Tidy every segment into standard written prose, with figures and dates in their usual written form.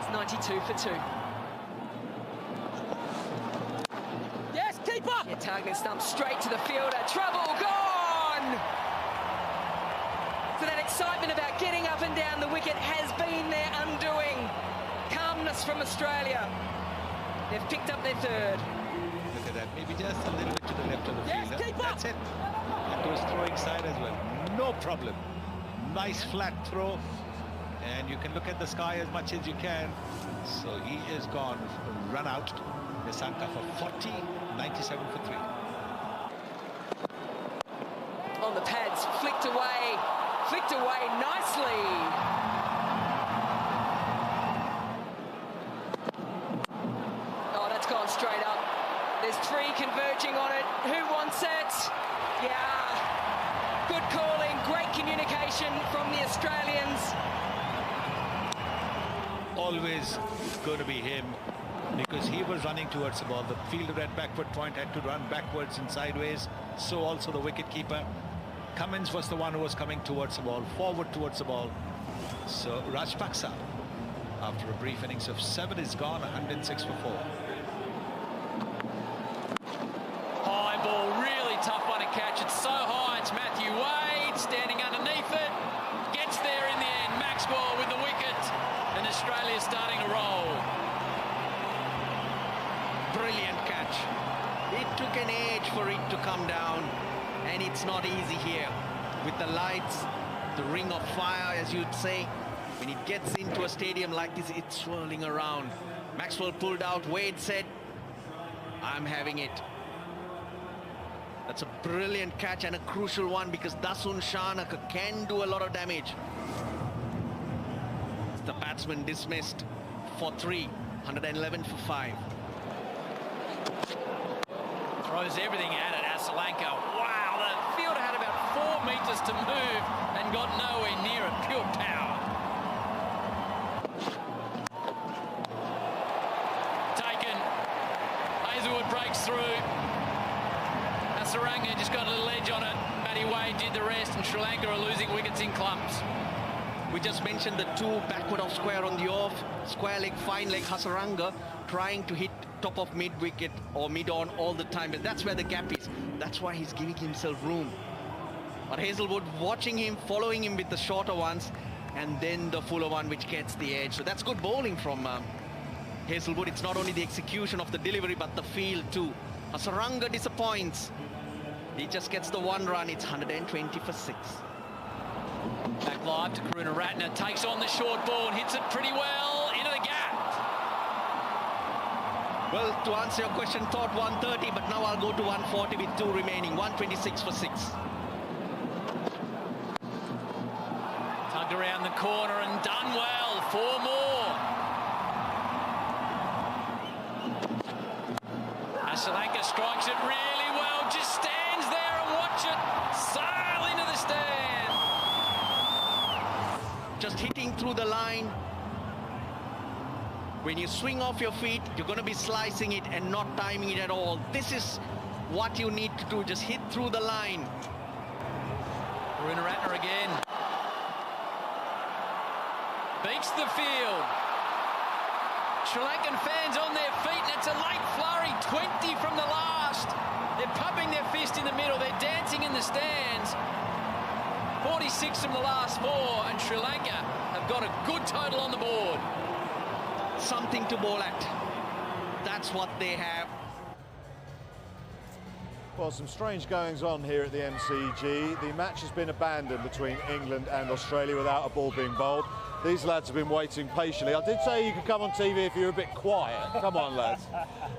It's 92 for 2. Yes, keeper! Yeah, targeting stump straight to the fielder. Trouble, gone! So that excitement about getting up and down the wicket has been their undoing. Calmness from Australia. They've picked up their third. Look at that, maybe just a little bit to the left of the Yes, fielder. keeper! That's it. And to his throwing side as well. No problem. Nice flat throw. And you can look at the sky as much as you can. So he is gone, run out. Nissanka for 40, 97 for 3. On the pads, flicked away nicely. Oh, that's gone straight up. There's 3 converging on it. Who wants it? Yeah, good calling, great communication from the Australians. Always going to be him, because he was running towards the ball. The fielder at backward point had to run backwards and sideways. So also the wicketkeeper. Cummins was the one who was coming towards the ball, forward towards the ball. So Rajapaksa, after a brief innings of 7, is gone, 106 for 4. High ball, really tough one to catch. It's so high, it's Matthew Wade standing underneath it. Gets there in the end, Maxwell with the wicket. And Australia's starting to roll. Brilliant catch. It took an age for it to come down, and it's not easy here. With the lights, the ring of fire, as you'd say, when it gets into a stadium like this, it's swirling around. Maxwell pulled out. Wade said, I'm having it. That's a brilliant catch and a crucial one, because Dasun Shanaka can do a lot of damage. The batsman dismissed for 3, 111 for 5. Throws everything at it, Asalanka. Wow, the fielder had about 4 metres to move and got nowhere near it. Pure power. Taken. Hazelwood breaks through. Hasaranga just got a little edge on it. Matty Wade did the rest, and Sri Lanka are losing wickets in clumps. We just mentioned the 2 backward off square on the off. Square leg, fine leg, Hasaranga trying to hit top of mid wicket or mid on all the time. But that's where the gap is. That's why he's giving himself room. But Hazelwood watching him, following him with the shorter ones, and then the fuller one which gets the edge. So that's good bowling from Hazelwood. It's not only the execution of the delivery, but the feel too. Hasaranga disappoints. He just gets the 1 run. It's 120 for 6. Back live to Karunaratne, takes on the short ball and hits it pretty well into the gap. Well, to answer your question, thought 130, but now I'll go to 140 with 2 remaining. 126 for 6. Tugged around the corner and done well. 4 more. Asalanka strikes it really well. Just stands there and watch it sail into the stand. Just hitting through the line. When you swing off your feet, you're going to be slicing it and not timing it at all. This is what you need to do. Just hit through the line. Karunaratne again. Beats the field. Sri Lankan fans on their feet, and it's a late flurry. 20 from the last. They're pumping their fist in the middle. They're dancing in the stands. 46 from the last 4, and Sri Lanka have got a good total on the board. Something to bowl at. That's what they have. Well, some strange goings on here at the MCG. The match has been abandoned between England and Australia without a ball being bowled. These lads have been waiting patiently. I did say you could come on TV if you're a bit quiet. Come on, lads.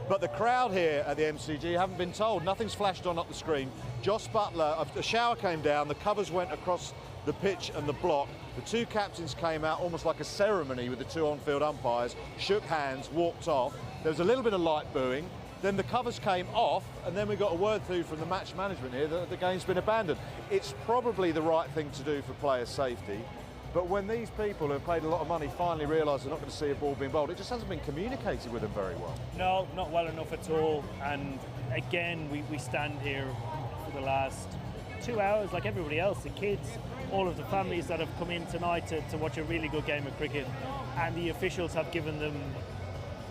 But the crowd here at the MCG haven't been told. Nothing's flashed on up the screen. Joss Buttler, a shower came down, the covers went across the pitch and the block. The 2 captains came out almost like a ceremony with the 2 on-field umpires, shook hands, walked off. There was a little bit of light booing. Then the covers came off, and then we got a word through from the match management here that the game's been abandoned. It's probably the right thing to do for player safety. But when these people who have paid a lot of money finally realise they're not going to see a ball being bowled, it just hasn't been communicated with them very well. No, not well enough at all. And again, we stand here for the last 2 hours like everybody else, the kids, all of the families that have come in tonight to watch a really good game of cricket, and the officials have given them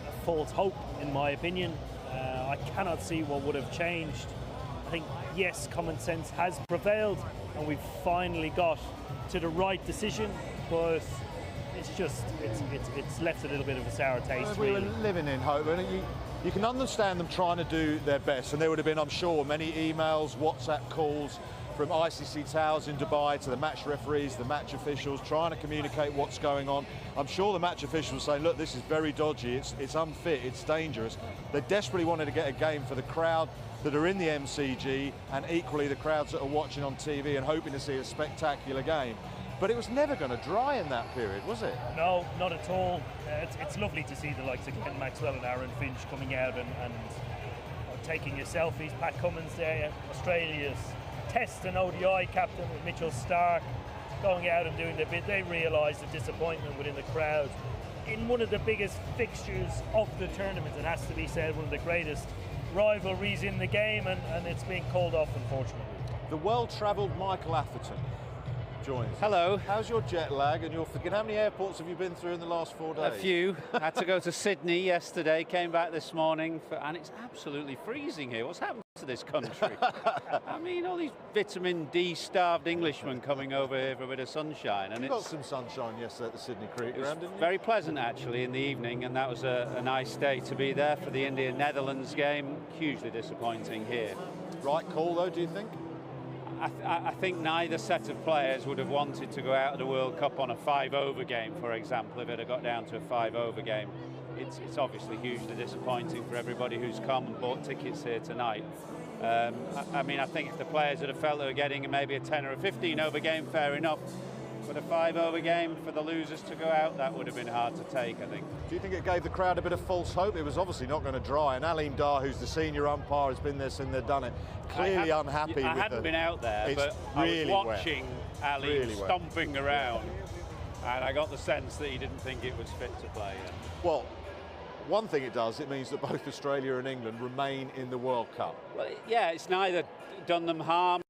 a false hope, in my opinion. I cannot see what would have changed. I think, yes, common sense has prevailed and we've finally got to the right decision, but it's left a little bit of a sour taste. We were really. living in hope, and you can understand them trying to do their best, and there would have been, I'm sure, many emails, WhatsApp calls from ICC towers in Dubai to the match referees, the match officials, trying to communicate what's going on. I'm sure the match officials were saying, look, this is very dodgy, it's unfit, it's dangerous. They desperately wanted to get a game for the crowd that are in the MCG, and equally the crowds that are watching on TV and hoping to see a spectacular game. But it was never going to dry in that period, was it? No, not at all. It's lovely to see the likes of Ken Maxwell and Aaron Finch coming out and taking your selfies. Pat Cummins there, Australia's Test and ODI captain with Mitchell Stark, going out and doing their bit. They realise the disappointment within the crowd. In one of the biggest fixtures of the tournament, it has to be said, one of the greatest rivalries in the game, and it's being called off, unfortunately. The well-travelled Michael Atherton joins us. Hello. How's your jet lag and your forget? How many airports have you been through in the last 4 days? A few. Had to go to Sydney yesterday, came back this morning, and it's absolutely freezing here. What's happened to this country? I mean, all these vitamin D starved Englishmen coming over here for a bit of sunshine. And You got some sunshine yesterday at the Sydney Cricket it was Ground, didn't you? very pleasant actually in the evening, and that was a nice day to be there for the India-Netherlands game. Hugely disappointing here. Right call though, do you think? I think neither set of players would have wanted to go out of the World Cup on a 5-over game, for example, if it had got down to a 5-over game. It's obviously hugely disappointing for everybody who's come and bought tickets here tonight. I mean, I think if the players would have felt they were getting maybe a 10 or a 15-over game, fair enough. But a 5-over game for the losers to go out, that would have been hard to take, I think. Do you think it gave the crowd a bit of false hope? It was obviously not going to dry, and Aleem Dar, who's the senior umpire, has been there since they've done it. Clearly unhappy with I hadn't been out there, It's but really I was watching wet. Aleem Really wet. stomping around, and I got the sense that he didn't think it was fit to play. Well, one thing it does, it means that both Australia and England remain in the World Cup. Well, yeah, it's neither done them harm